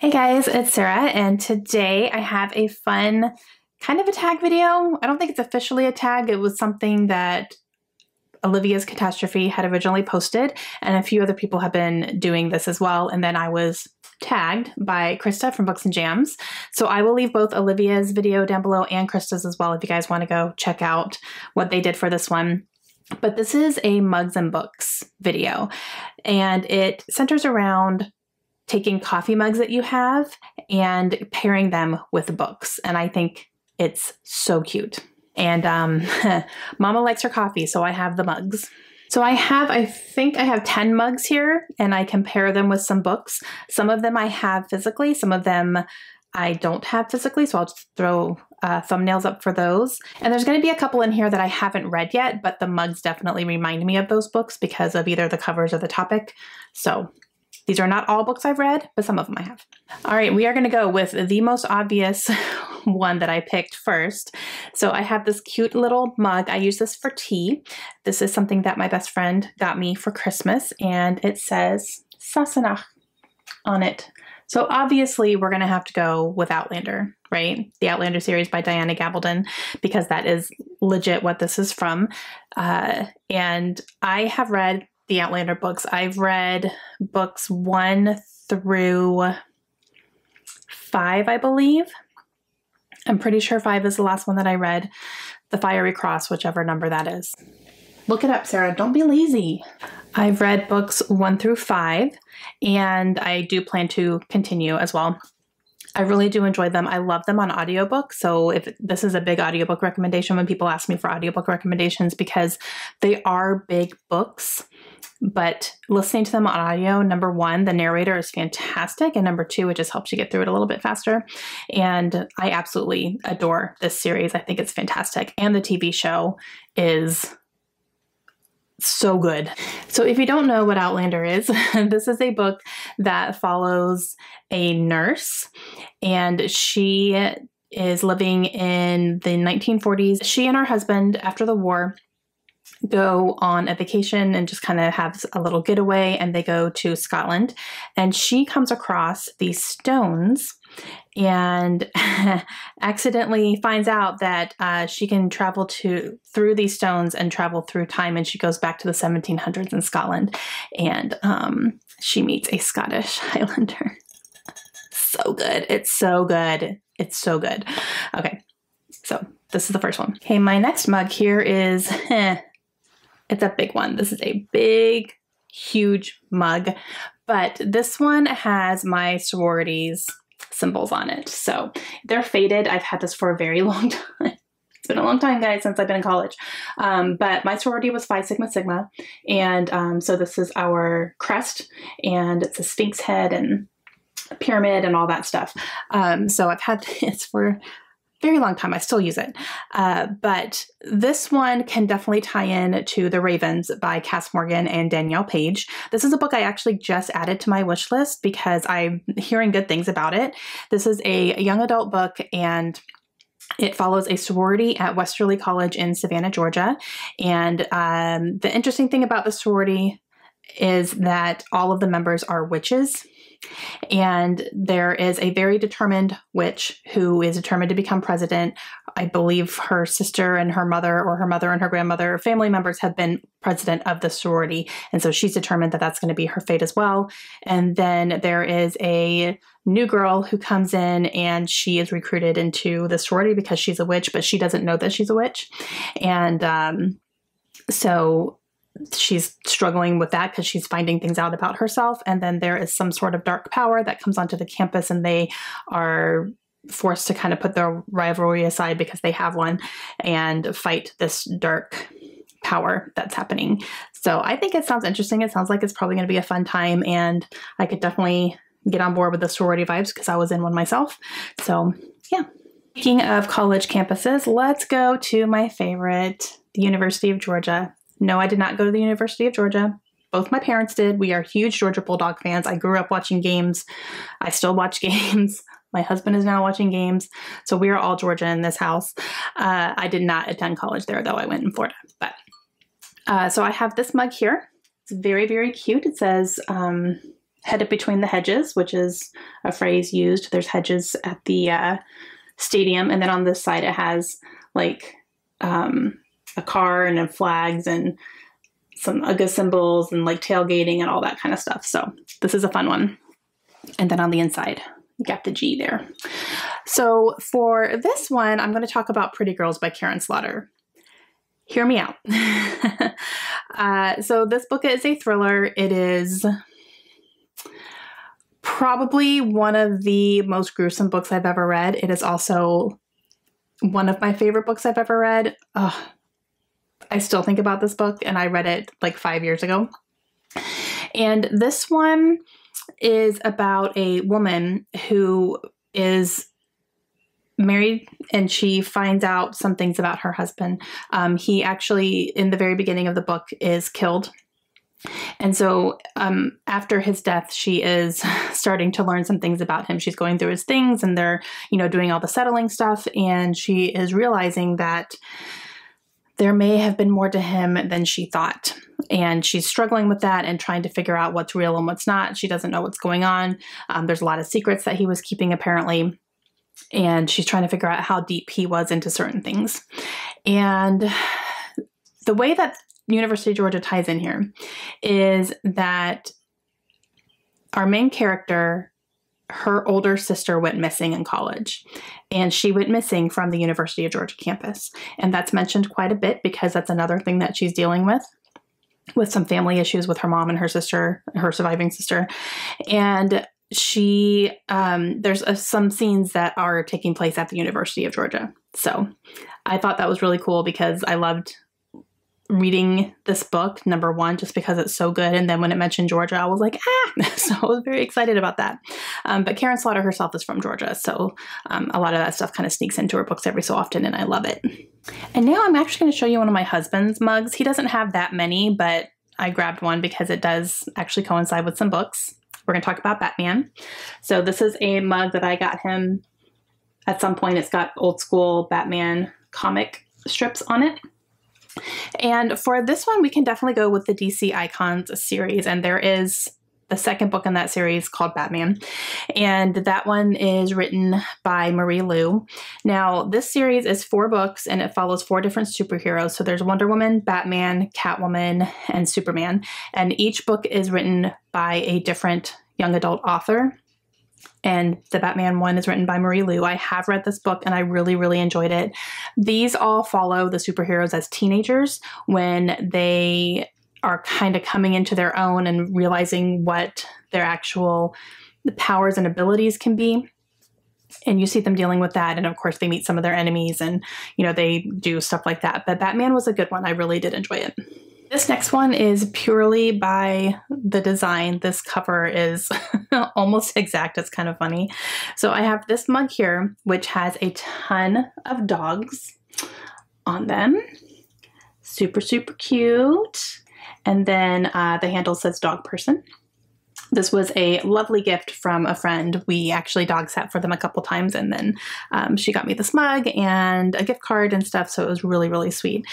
Hey guys, it's Sarah, and today I have a fun kind of a tag video. I don't think it's officially a tag. It was something that Olivia's Catastrophe had originally posted, and a few other people have been doing this as well. And then I was tagged by Krista from Books and Jams. So I will leave both Olivia's video down below and Krista's as well if you guys want to go check out what they did for this one. But this is a Mugs and Books video, and it centers around taking coffee mugs that you have and pairing them with books. And I think it's so cute. And Mama likes her coffee, so I have the mugs. So I think I have 10 mugs here, and I can pair them with some books. Some of them I have physically, some of them I don't have physically, so I'll just throw thumbnails up for those. And there's going to be a couple in here that I haven't read yet, but the mugs definitely remind me of those books because of either the covers or the topic. So these are not all books I've read, but some of them I have. All right, we are going to go with the most obvious one that I picked first. So I have this cute little mug. I use this for tea. This is something that my best friend got me for Christmas, and it says Sassenach on it. So obviously we're going to have to go with Outlander, right? The Outlander series by Diana Gabaldon, because that is legit what this is from. And I have read the Outlander books. I've read books 1 through 5, I believe. I'm pretty sure 5 is the last one that I read. The Fiery Cross, whichever number that is. Look it up, Sarah. Don't be lazy. I've read books 1 through 5, and I do plan to continue as well. I really do enjoy them. I love them on audiobook. So if this is a big audiobook recommendation when people ask me for audiobook recommendations, because they are big books, but listening to them on audio, number one, the narrator is fantastic. And number two, it just helps you get through it a little bit faster. And I absolutely adore this series. I think it's fantastic. And the TV show is so good. So if you don't know what Outlander is, this is a book that follows a nurse, and she is living in the 1940s. She and her husband, after the war, go on a vacation and just kind of have a little getaway, and they go to Scotland, and she comes across these stones and accidentally finds out that she can travel through these stones and travel through time, and she goes back to the 1700s in Scotland, and she meets a Scottish Highlander. So good. It's so good. It's so good. Okay, so this is the first one. Okay, my next mug here is it's a big one. This is a big, huge mug, but this one has my sorority's symbols on it. So they're faded. I've had this for a very long time. It's been a long time, guys, since I've been in college. But my sorority was Phi Sigma Sigma. And so this is our crest, and it's a sphinx head and a pyramid and all that stuff. So I've had this for very long time. I still use it. But this one can definitely tie in to The Ravens by Cass Morgan and Danielle Page. This is a book I actually just added to my wish list because I'm hearing good things about it. This is a young adult book, and it follows a sorority at Westerly College in Savannah, Georgia. And the interesting thing about the sorority is that all of the members are witches. And there is a very determined witch who is determined to become president. I believe her sister and her mother, or her mother and her grandmother, family members have been president of the sorority. And so she's determined that that's going to be her fate as well. And then there is a new girl who comes in, and she is recruited into the sorority because she's a witch, but she doesn't know that she's a witch. And so she's struggling with that because she's finding things out about herself. And then there is some sort of dark power that comes onto the campus, and they are forced to kind of put their rivalry aside because they have one and fight this dark power that's happening. So I think it sounds interesting. It sounds like it's probably going to be a fun time, and I could definitely get on board with the sorority vibes because I was in one myself. So yeah. Speaking of college campuses, let's go to my favorite, the University of Georgia. No, I did not go to the University of Georgia. Both my parents did. We are huge Georgia Bulldog fans. I grew up watching games. I still watch games. My husband is now watching games. So we are all Georgia in this house. I did not attend college there, though. I went in Florida. But so I have this mug here. It's very, very cute. It says headed between the hedges, which is a phrase used. There's hedges at the stadium, and then on this side it has like a car and flags and some UGA symbols and like tailgating and all that kind of stuff. So this is a fun one. And then on the inside, you got the G there. So for this one, I'm going to talk about Pretty Girls by Karen Slaughter. Hear me out. So this book is a thriller. It is probably one of the most gruesome books I've ever read. It is also one of my favorite books I've ever read. I still think about this book, and I read it like 5 years ago. And this one is about a woman who is married, and she finds out some things about her husband. He actually, in the very beginning of the book, is killed. And so after his death, she is starting to learn some things about him. She's going through his things, and they're, doing all the settling stuff. And she is realizing that there may have been more to him than she thought. And she's struggling with that and trying to figure out what's real and what's not. She doesn't know what's going on. There's a lot of secrets that he was keeping, apparently. And she's trying to figure out how deep he was into certain things. And the way that University of Georgia ties in here is that our main character, her older sister, went missing in college, and she went missing from the University of Georgia campus. And that's mentioned quite a bit because that's another thing that she's dealing with some family issues with her mom and her sister, her surviving sister. And she, there's some scenes that are taking place at the University of Georgia. So I thought that was really cool because I loved reading this book, number one, just because it's so good. And then when it mentioned Georgia, I was like, so I was very excited about that. But Karen Slaughter herself is from Georgia. So a lot of that stuff kind of sneaks into her books every so often, and I love it. And now I'm actually going to show you one of my husband's mugs. He doesn't have that many, but I grabbed one because it does actually coincide with some books. We're going to talk about Batman. So this is a mug that I got him at some point. It's got old school Batman comic strips on it. And for this one, we can definitely go with the DC Icons series. And there is the second book in that series called Batman. And that one is written by Marie Lu. Now, this series is 4 books, and it follows 4 different superheroes. So there's Wonder Woman, Batman, Catwoman, and Superman. And each book is written by a different young adult author. And the Batman one is written by Marie Lu. I have read this book and I really, really enjoyed it. These all follow the superheroes as teenagers when they are kind of coming into their own and realizing what their actual powers and abilities can be. And you see them dealing with that. And of course, they meet some of their enemies and, they do stuff like that. But Batman was a good one. I really did enjoy it. This next one is purely by the design. This cover is almost exact. It's kind of funny. So I have this mug here, which has a ton of dogs on them. Super, super cute. And then the handle says dog person. This was a lovely gift from a friend. We actually dog sat for them a couple times, and then she got me this mug and a gift card and stuff. So it was really, really sweet.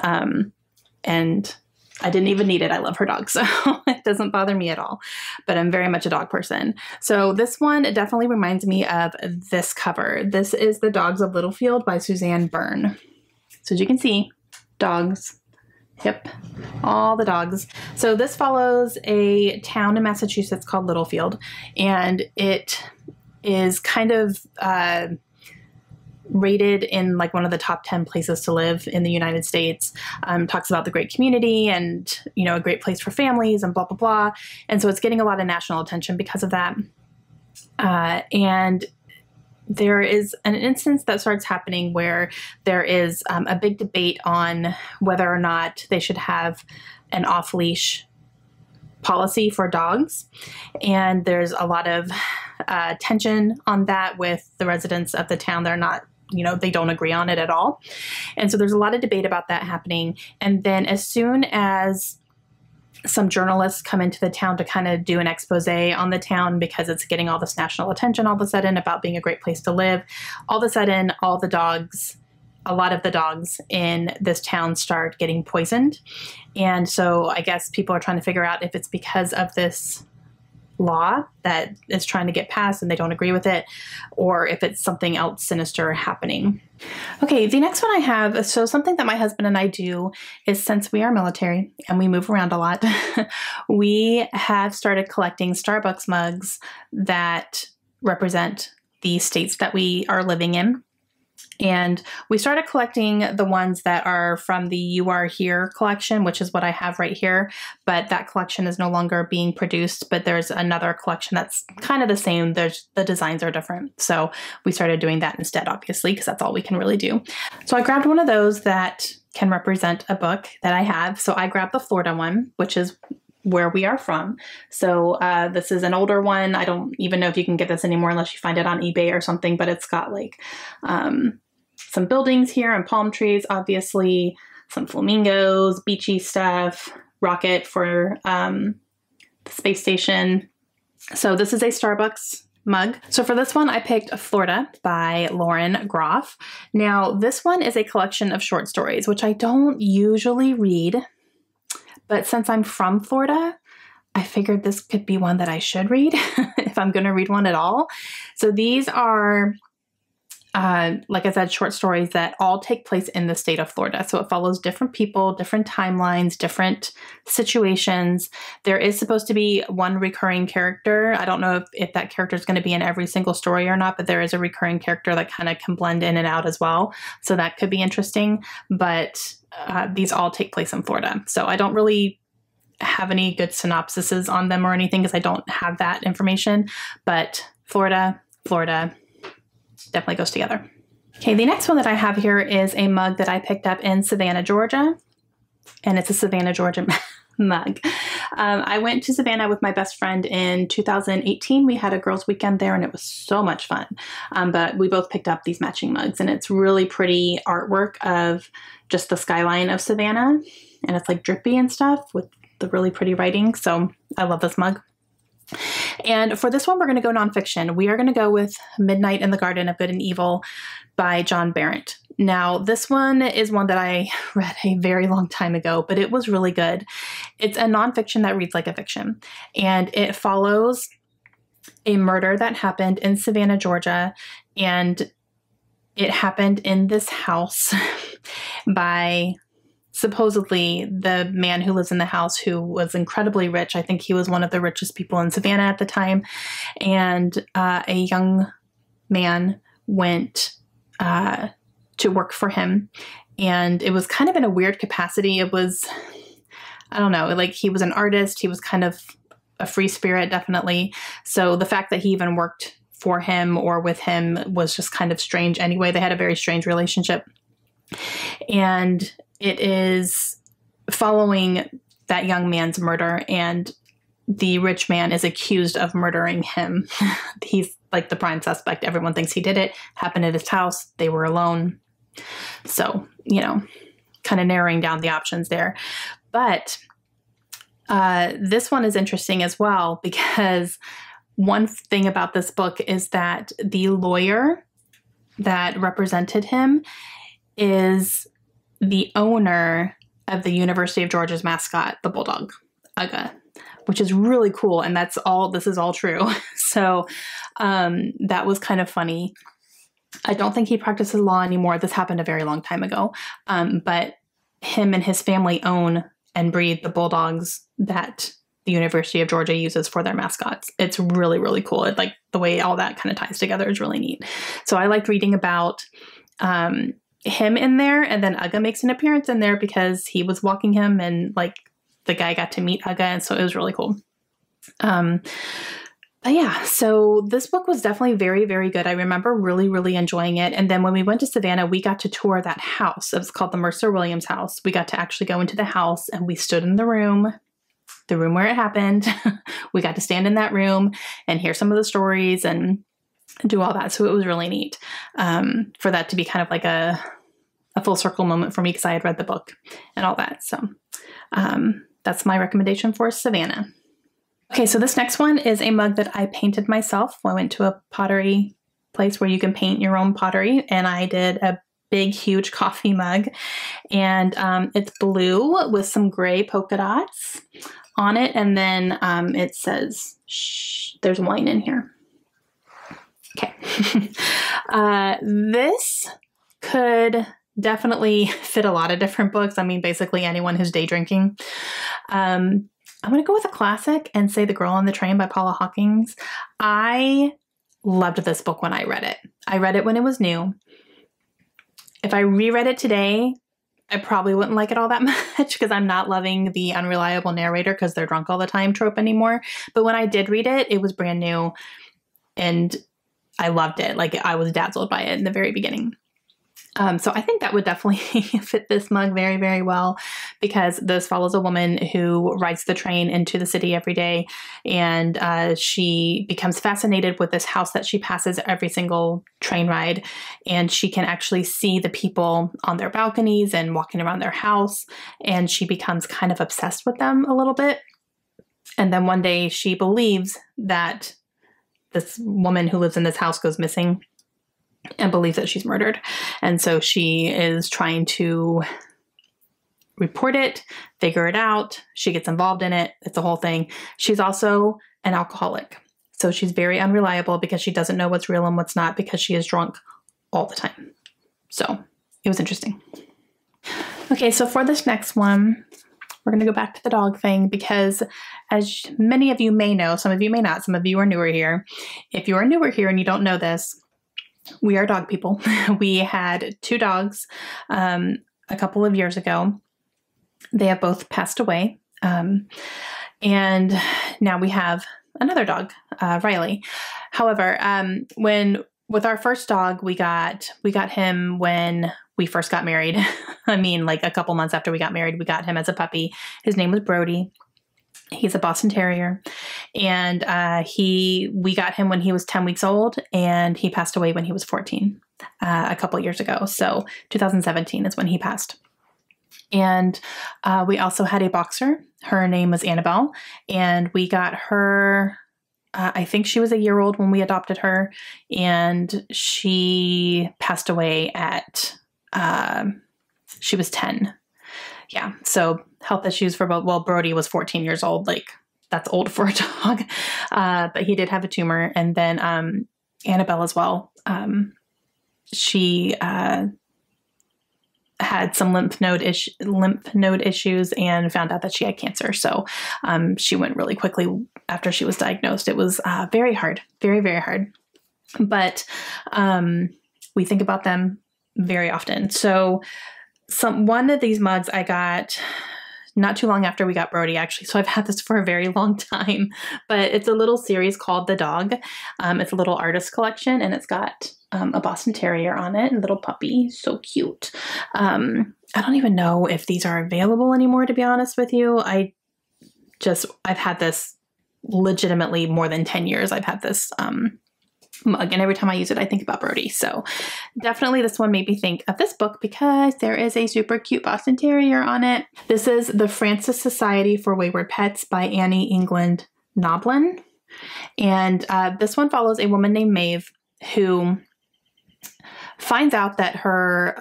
And I didn't even need it. I love her dog, so it doesn't bother me at all. But I'm very much a dog person. So this one definitely reminds me of this cover. This is The Dogs of Littlefield by Suzanne Byrne. So as you can see, dogs. Yep, all the dogs. So this follows a town in Massachusetts called Littlefield, and it is kind of rated in like one of the top 10 places to live in the United States. Talks about the great community and, a great place for families and blah, blah, blah. And so it's getting a lot of national attention because of that. And there is an instance that starts happening where there is a big debate on whether or not they should have an off-leash policy for dogs. And there's a lot of tension on that with the residents of the town. They're not, they don't agree on it at all. And so there's a lot of debate about that happening. And then as soon as some journalists come into the town to kind of do an expose on the town because it's getting all this national attention all of a sudden about being a great place to live, all of a sudden all the dogs, a lot of the dogs in this town start getting poisoned. And so I guess people are trying to figure out if it's because of this law that is trying to get passed and they don't agree with it, or if it's something else sinister happening. Okay, the next one I have, so something that my husband and I do is, since we are military and we move around a lot, we have started collecting Starbucks mugs that represent the states that we are living in. And we started collecting the ones that are from the You Are Here collection, which is what I have right here. But that collection is no longer being produced, but there's another collection that's kind of the same. The designs are different. So we started doing that instead, obviously, because that's all we can really do. So I grabbed one of those that can represent a book that I have. So I grabbed the Florida one, which is where we are from. So this is an older one. I don't even know if you can get this anymore unless you find it on eBay or something, but it's got like some buildings here and palm trees, obviously, some flamingos, beachy stuff, rocket for the space station. So this is a Starbucks mug. So for this one, I picked Florida by Lauren Groff. Now, this one is a collection of short stories, which I don't usually read, but since I'm from Florida, I figured this could be one that I should read if I'm going to read one at all. So these are like I said, short stories that all take place in the state of Florida. So it follows different people, different timelines, different situations. There is supposed to be one recurring character. I don't know if that character is going to be in every single story or not, but there is a recurring character that kind of can blend in and out as well. So that could be interesting. But these all take place in Florida. So I don't really have any good synopsises on them or anything because I don't have that information. But Florida definitely goes together. Okay, the next one that I have here is a mug that I picked up in Savannah, Georgia, and it's a Savannah, Georgia mug. I went to Savannah with my best friend in 2018. We had a girls' weekend there, and it was so much fun. But we both picked up these matching mugs, and it's really pretty artwork of just the skyline of Savannah, and it's like drippy and stuff with the really pretty writing. So I love this mug. And for this one, we're going to go nonfiction. We are going to go with Midnight in the Garden of Good and Evil by John Berendt. Now, this one is one that I read a very long time ago, but it was really good. It's a nonfiction that reads like a fiction, and it follows a murder that happened in Savannah, Georgia, and it happened in this house by supposedly the man who lives in the house, who was incredibly rich. I think he was one of the richest people in Savannah at the time. And a young man went to work for him. And it was kind of in a weird capacity. It was, I don't know, like he was an artist. He was kind of a free spirit, definitely. So the fact that he even worked for him or with him was just kind of strange anyway. They had a very strange relationship. And it is following that young man's murder, and the rich man is accused of murdering him. He's like the prime suspect. Everyone thinks he did it. Happened at his house. They were alone. So, you know, kind of narrowing down the options there. But this one is interesting as well, because one thing about this book is that the lawyer that represented him is the owner of the University of Georgia's mascot, the bulldog, Uga, which is really cool. And this is all true. So that was kind of funny. I don't think he practices law anymore. This happened a very long time ago. But him and his family own and breed the bulldogs that the University of Georgia uses for their mascots. It's really, really cool. It, like the way all that kind of ties together is really neat. So I liked reading about him in there, and then Uga makes an appearance in there because he was walking him, and like the guy got to meet Uga, and so it was really cool. But yeah, so this book was definitely very, very good. I remember really, really enjoying it. And then when we went to Savannah, we got to tour that house. It was called the Mercer Williams house. We got to actually go into the house, and we stood in the room where it happened. We got to stand in that room and hear some of the stories and do all that. So it was really neat for that to be kind of like a full circle moment for me, because I had read the book and all that. So that's my recommendation for Savannah. Okay, so this next one is a mug that I painted myself. I went to a pottery place where you can paint your own pottery, and I did a big, huge coffee mug, and it's blue with some gray polka dots on it, and then it says, shh, there's wine in here. Okay. This could definitely fit a lot of different books. I mean, basically anyone who's day drinking. I'm going to go with a classic and say The Girl on the Train by Paula Hawkins. I loved this book when I read it. I read it when it was new. If I reread it today, I probably wouldn't like it all that much because I'm not loving the unreliable narrator because they're drunk all the time trope anymore. But when I did read it, it was brand new and I loved it. Like, I was dazzled by it in the very beginning. So I think that would definitely fit this mug very, very well, because this follows a woman who rides the train into the city every day, and she becomes fascinated with this house that she passes every single train ride, and she can actually see the people on their balconies and walking around their house, and she becomes kind of obsessed with them a little bit. And then one day she believes that this woman who lives in this house goes missing, and believes that she's murdered. And so she is trying to report it, figure it out. She gets involved in it. It's a whole thing. She's also an alcoholic. So she's very unreliable because she doesn't know what's real and what's not, because she is drunk all the time. So it was interesting. Okay, so for this next one, we're going to go back to the dog thing, because as many of you may know, some of you may not, some of you are newer here. If you are newer here and you don't know this, we are dog people. We had 2 dogs a couple of years ago. They have both passed away. And now we have another dog, Riley. However, with our first dog, we got him when we first got married. I mean, like a couple months after we got married, we got him as a puppy. His name was Brody. He's a Boston Terrier, and we got him when he was 10 weeks old, and he passed away when he was 14, a couple years ago. So 2017 is when he passed. And we also had a boxer. Her name was Annabelle, and we got her, I think she was a year old when we adopted her, and she passed away at, she was 10. Yeah, so health issues for both. Well, Brody was 14 years old. Like, that's old for a dog. But he did have a tumor. And then Annabelle as well. She had some lymph node issues and found out that she had cancer. So she went really quickly after she was diagnosed. It was very hard, very, very hard. But we think about them very often. So one of these mugs I got not too long after we got Brody, actually. So I've had this for a very long time, but it's a little series called The Dog. It's a little artist collection, and it's got a Boston Terrier on it, a little puppy. So cute. I don't even know if these are available anymore, to be honest with you. I've had this legitimately more than 10 years. I've had this mug, and every time I use it, I think about Brody. So definitely this one made me think of this book because there is a super cute Boston Terrier on it. This is The Francis Society for Wayward Pets by Annie England Noblin. And this one follows a woman named Maeve who finds out that her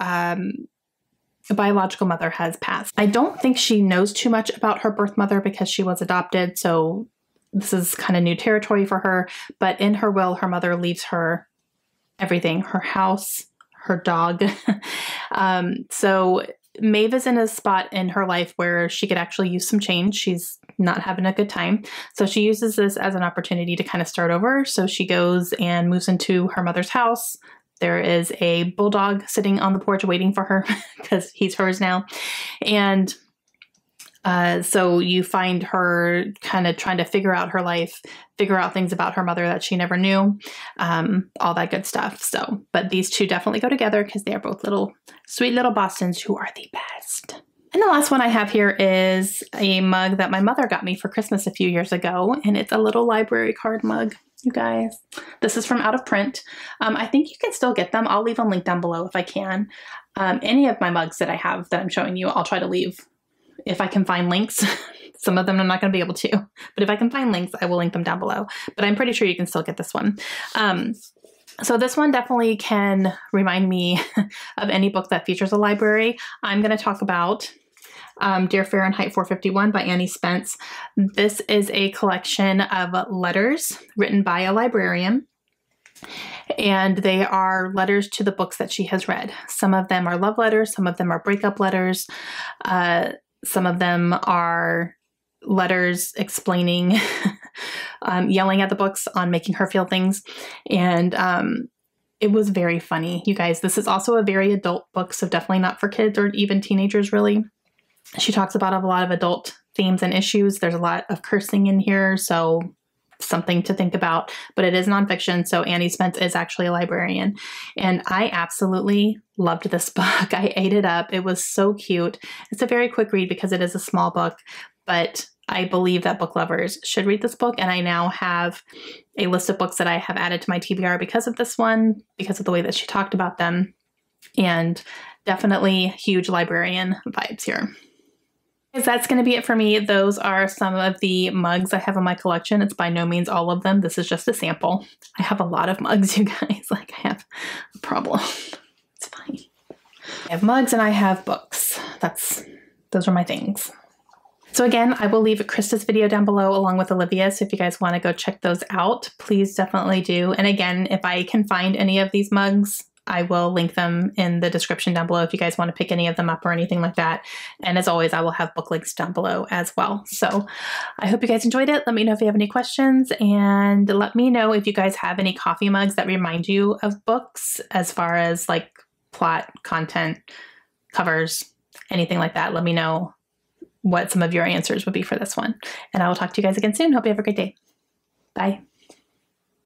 biological mother has passed. I don't think she knows too much about her birth mother because she was adopted, so this is kind of new territory for her, but in her will, her mother leaves her everything, her house, her dog. So Maeve is in a spot in her life where she could actually use some change. She's not having a good time. So she uses this as an opportunity to kind of start over. So she goes and moves into her mother's house. There is a bulldog sitting on the porch waiting for her because he's hers now. And so you find her kind of trying to figure out her life, figure out things about her mother that she never knew, all that good stuff. So, but these two definitely go together because they are both little, sweet little Bostons who are the best. And the last one I have here is a mug that my mother got me for Christmas a few years ago, and it's a little library card mug, you guys. This is from Out of Print. I think you can still get them. I'll leave a link down below if I can. Any of my mugs that I have that I'm showing you, I'll try to leave if I can find links. Some of them I'm not going to be able to, but if I can find links, I will link them down below. But I'm pretty sure you can still get this one. So this one definitely can remind me of any book that features a library. I'm going to talk about Dear Fahrenheit 451 by Annie Spence. This is a collection of letters written by a librarian, and they are letters to the books that she has read. Some of them are love letters, some of them are breakup letters, some of them are letters explaining, yelling at the books on making her feel things, and it was very funny, you guys. This is also a very adult book, so definitely not for kids or even teenagers, really. She talks about a lot of adult themes and issues. There's a lot of cursing in here, so something to think about, but it is nonfiction, so Annie Spence is actually a librarian. And I absolutely loved this book. I ate it up. It was so cute. It's a very quick read because it is a small book, but I believe that book lovers should read this book, and I now have a list of books that I have added to my TBR because of this one, because of the way that she talked about them, and definitely huge librarian vibes here. That's going to be it for me. Those are some of the mugs I have in my collection. It's by no means all of them. This is just a sample. I have a lot of mugs, you guys. Like, I have a problem. It's fine. I have mugs and I have books. Those are my things. So again, I will leave Krista's video down below along with Olivia's. So if you guys want to go check those out, please definitely do. And again, if I can find any of these mugs, I will link them in the description down below if you guys want to pick any of them up or anything like that. And as always, I will have book links down below as well. So I hope you guys enjoyed it. Let me know if you have any questions, and let me know if you guys have any coffee mugs that remind you of books as far as like plot, content, covers, anything like that. Let me know what some of your answers would be for this one. And I will talk to you guys again soon. Hope you have a great day. Bye.